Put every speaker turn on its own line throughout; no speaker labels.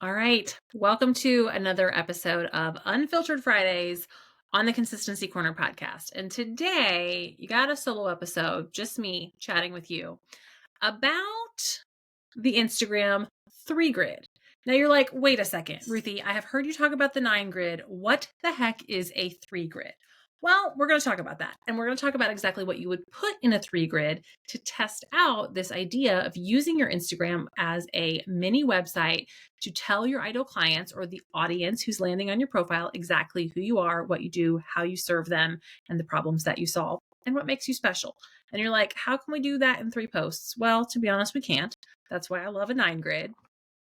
All right. Welcome to another episode of Unfiltered Fridays on the Consistency Corner podcast. And today, you got a solo episode, just me chatting with you about the Instagram 3 grid. Now you're like, wait a second, Ruthie, I have heard you talk about the 9 grid. What the heck is a 3 grid? Well, we're going to talk about that. And we're going to talk about exactly what you would put in a 3 grid to test out this idea of using your Instagram as a mini website to tell your ideal clients or the audience who's landing on your profile exactly who you are, what you do, how you serve them, and the problems that you solve, and what makes you special. And you're like, how can we do that in 3 posts? Well, to be honest, we can't. That's why I love a 9 grid.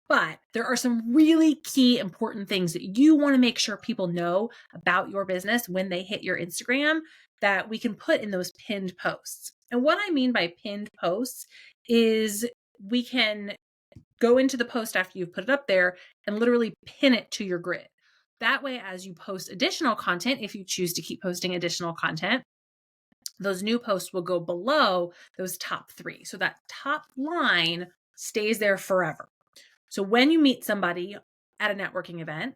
But there are some really key important things that you want to make sure people know about your business when they hit your Instagram that we can put in those pinned posts. And what I mean by pinned posts is we can go into the post after you've put it up there and literally pin it to your grid. That way, as you post additional content, if you choose to keep posting additional content, those new posts will go below those top 3. So that top line stays there forever. So when you meet somebody at a networking event,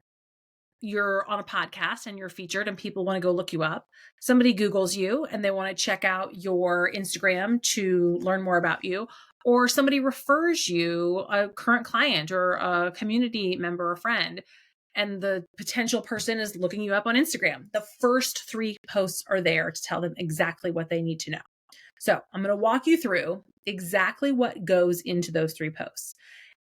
you're on a podcast and you're featured and people want to go look you up. Somebody Googles you and they want to check out your Instagram to learn more about you, or somebody refers you a current client or a community member or friend, and the potential person is looking you up on Instagram. The first 3 posts are there to tell them exactly what they need to know. So I'm going to walk you through exactly what goes into those 3 posts.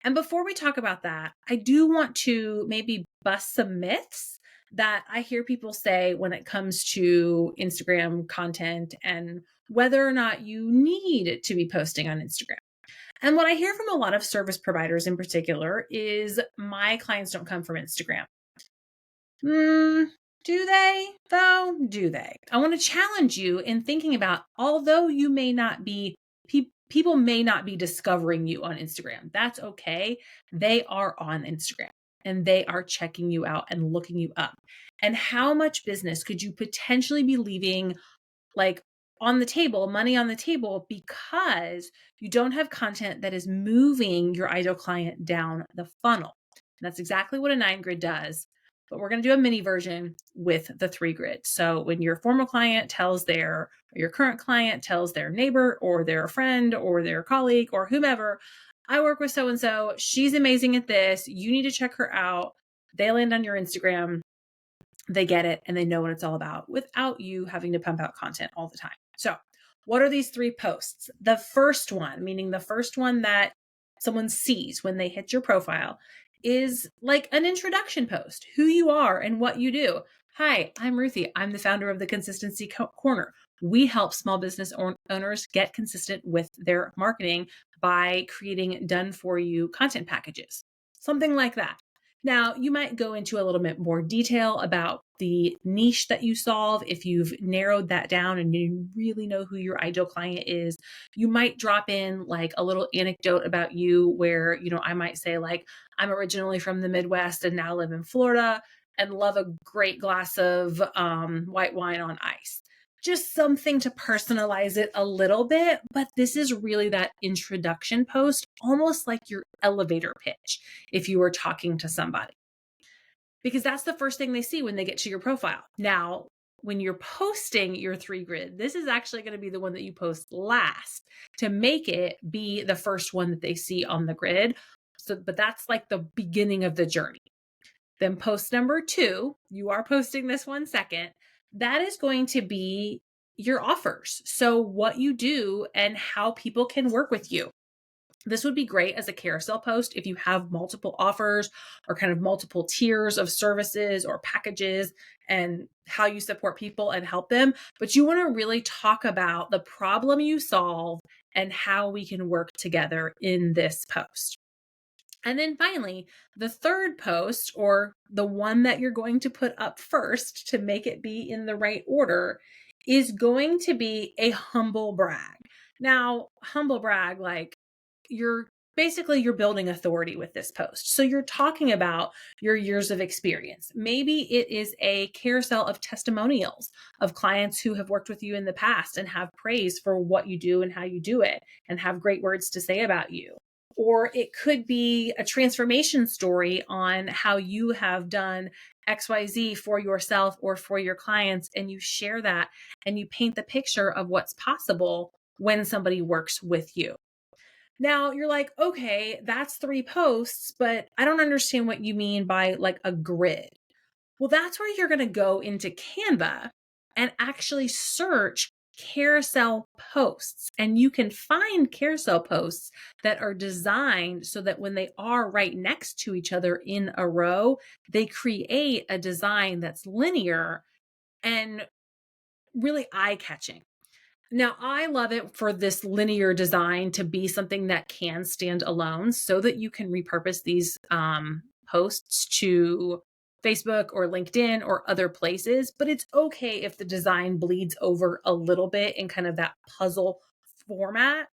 And before we talk about that, I do want to maybe bust some myths that I hear people say when it comes to Instagram content and whether or not you need to be posting on Instagram. And what I hear from a lot of service providers in particular is my clients don't come from Instagram. Do they, though? Do they? I want to challenge you in thinking about, although you may not be, people may not be discovering you on Instagram. That's okay. They are on Instagram and they are checking you out and looking you up. And how much business could you potentially be leaving like on the table, money on the table, because you don't have content that is moving your ideal client down the funnel? And that's exactly what a 9 grid does. But we're going to do a mini version with the 3 grid. So when your former client tells or your current client tells their neighbor or their friend or their colleague or whomever, I work with so and so, she's amazing at this, you need to check her out. They land on your Instagram, they get it, and they know what it's all about without you having to pump out content all the time. So what are these 3 posts? The first one, meaning the first one that someone sees when they hit your profile, is like an introduction post, who you are and what you do. Hi, I'm Ruthie. I'm the founder of the Consistency Corner. We help small business owners get consistent with their marketing by creating done for you content packages, something like that. Now, you might go into a little bit more detail about the niche that you solve. If you've narrowed that down and you really know who your ideal client is, you might drop in like a little anecdote about you where, I might say like, I'm originally from the Midwest and now live in Florida and love a great glass of white wine on ice. Just something to personalize it a little bit, but this is really that introduction post, almost like your elevator pitch if you were talking to somebody, because that's the first thing they see when they get to your profile. Now, when you're posting your 3 grid, this is actually going to be the one that you post last to make it be the first one that they see on the grid. So, but that's like the beginning of the journey. Then post number 2, you are posting this one second. That is going to be your offers. So what you do and how people can work with you. This would be great as a carousel post if you have multiple offers or kind of multiple tiers of services or packages and how you support people and help them. But you want to really talk about the problem you solve and how we can work together in this post. And then finally, the third post, or the one that you're going to put up first to make it be in the right order, is going to be a humble brag. Now, humble brag, like you're building authority with this post. So you're talking about your years of experience. Maybe it is a carousel of testimonials of clients who have worked with you in the past and have praise for what you do and how you do it and have great words to say about you. Or it could be a transformation story on how you have done XYZ for yourself or for your clients. And you share that and you paint the picture of what's possible when somebody works with you. Now you're like, okay, that's 3 posts, but I don't understand what you mean by like a grid. Well, that's where you're going to go into Canva and actually search carousel posts. And you can find carousel posts that are designed so that when they are right next to each other in a row, they create a design that's linear and really eye catching. Now, I love it for this linear design to be something that can stand alone so that you can repurpose these posts to Facebook or LinkedIn or other places. But it's okay if the design bleeds over a little bit in kind of that puzzle format.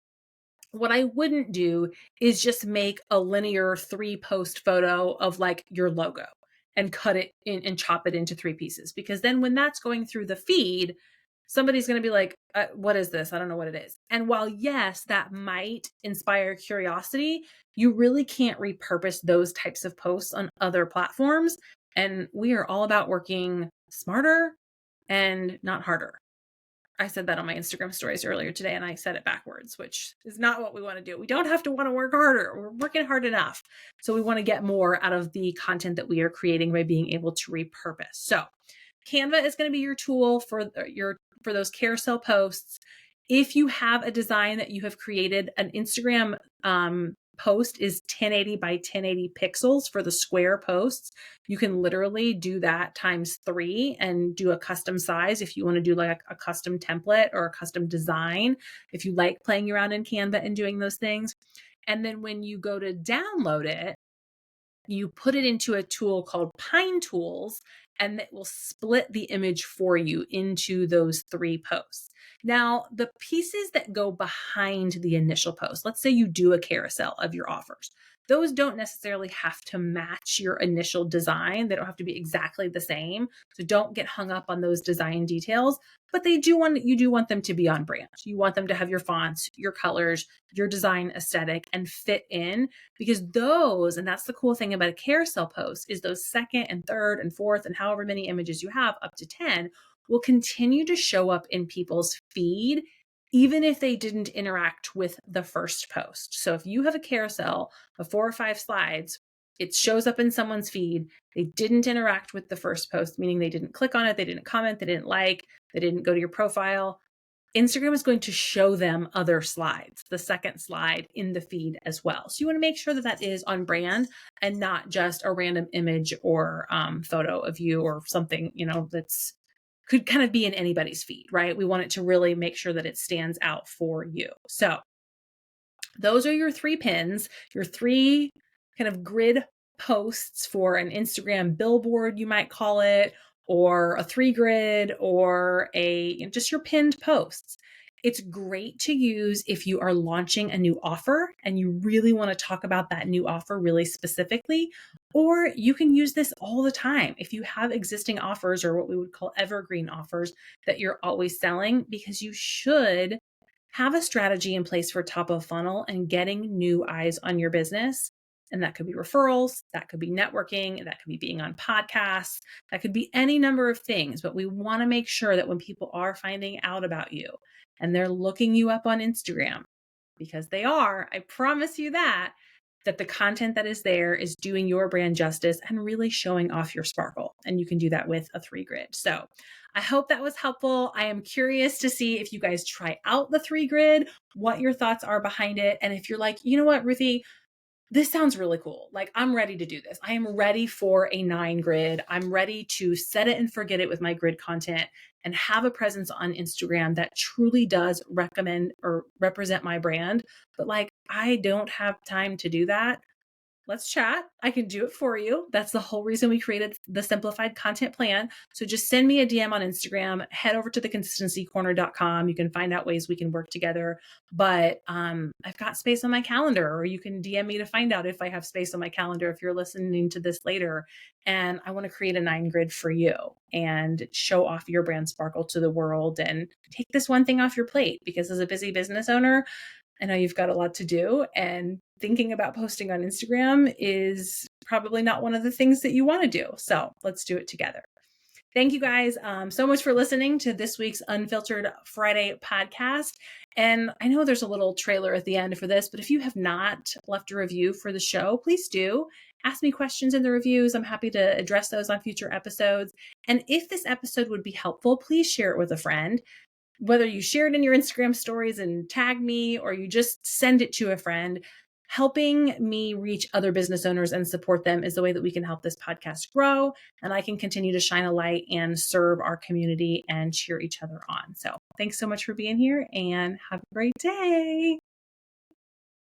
What I wouldn't do is just make a linear 3-post photo of like your logo and cut it in and chop it into 3 pieces. Because then when that's going through the feed, somebody's going to be like, what is this? I don't know what it is. And while, yes, that might inspire curiosity, you really can't repurpose those types of posts on other platforms. And we are all about working smarter and not harder. I said that on my Instagram stories earlier today, and I said it backwards, which is not what we want to do. We don't have to want to work harder. We're working hard enough. So we want to get more out of the content that we are creating by being able to repurpose. So Canva is going to be your tool for those carousel posts. If you have a design that you have created, an Instagram post is 1080 by 1080 pixels for the square posts. You can literally do that times 3 and do a custom size if you want to do like a custom template or a custom design, if you like playing around in Canva and doing those things. And then when you go to download it, you put it into a tool called Pine Tools, and it will split the image for you into those 3 posts. Now, the pieces that go behind the initial post, let's say you do a carousel of your offers, those don't necessarily have to match your initial design. They don't have to be exactly the same. So don't get hung up on those design details, but you do want them to be on brand. You want them to have your fonts, your colors, your design aesthetic, and fit in, because those, and that's the cool thing about a carousel post, is those second and third and fourth and however many images you have, up to 10, will continue to show up in people's feed even if they didn't interact with the first post. So if you have a carousel of 4 or 5 slides, it shows up in someone's feed. They didn't interact with the first post, meaning they didn't click on it, they didn't comment, they didn't like, they didn't go to your profile. Instagram is going to show them other slides, the second slide in the feed as well. So you want to make sure that that is on brand and not just a random image or photo of you or something, that's could kind of be in anybody's feed, right? We want it to really make sure that it stands out for you. So those are your 3 pins, your 3 kind of grid posts for an Instagram billboard, you might call it, or a 3 grid, or just your pinned posts. It's great to use if you are launching a new offer and you really want to talk about that new offer really specifically, or you can use this all the time if you have existing offers, or what we would call evergreen offers, that you're always selling, because you should have a strategy in place for top of funnel and getting new eyes on your business. And that could be referrals, that could be networking, that could be being on podcasts, that could be any number of things. But we want to make sure that when people are finding out about you and they're looking you up on Instagram, because they are, I promise you that the content that is there is doing your brand justice and really showing off your sparkle. And you can do that with a 3 grid. So I hope that was helpful. I am curious to see if you guys try out the 3 grid, what your thoughts are behind it. And if you're like, you know what, Ruthie, this sounds really cool. Like, I'm ready to do this. I am ready for a 9 grid. I'm ready to set it and forget it with my grid content and have a presence on Instagram that truly does recommend or represent my brand. But like, I don't have time to do that. Let's chat. I can do it for you. That's the whole reason we created the simplified content plan. So just send me a DM on Instagram, head over to theconsistencycorner.com. You can find out ways we can work together. But I've got space on my calendar, or you can DM me to find out if I have space on my calendar if you're listening to this later. And I want to create a 9 grid for you and show off your brand sparkle to the world and take this one thing off your plate, because as a busy business owner, I know you've got a lot to do, and thinking about posting on Instagram is probably not one of the things that you want to do. So let's do it together. Thank you guys so much for listening to this week's Unfiltered Friday podcast. And I know there's a little trailer at the end for this, but if you have not left a review for the show, please do. Ask me questions in the reviews. I'm happy to address those on future episodes. And if this episode would be helpful, please share it with a friend. Whether you share it in your Instagram stories and tag me, or you just send it to a friend, helping me reach other business owners and support them is the way that we can help this podcast grow, and I can continue to shine a light and serve our community and cheer each other on. So thanks so much for being here, and have a great day.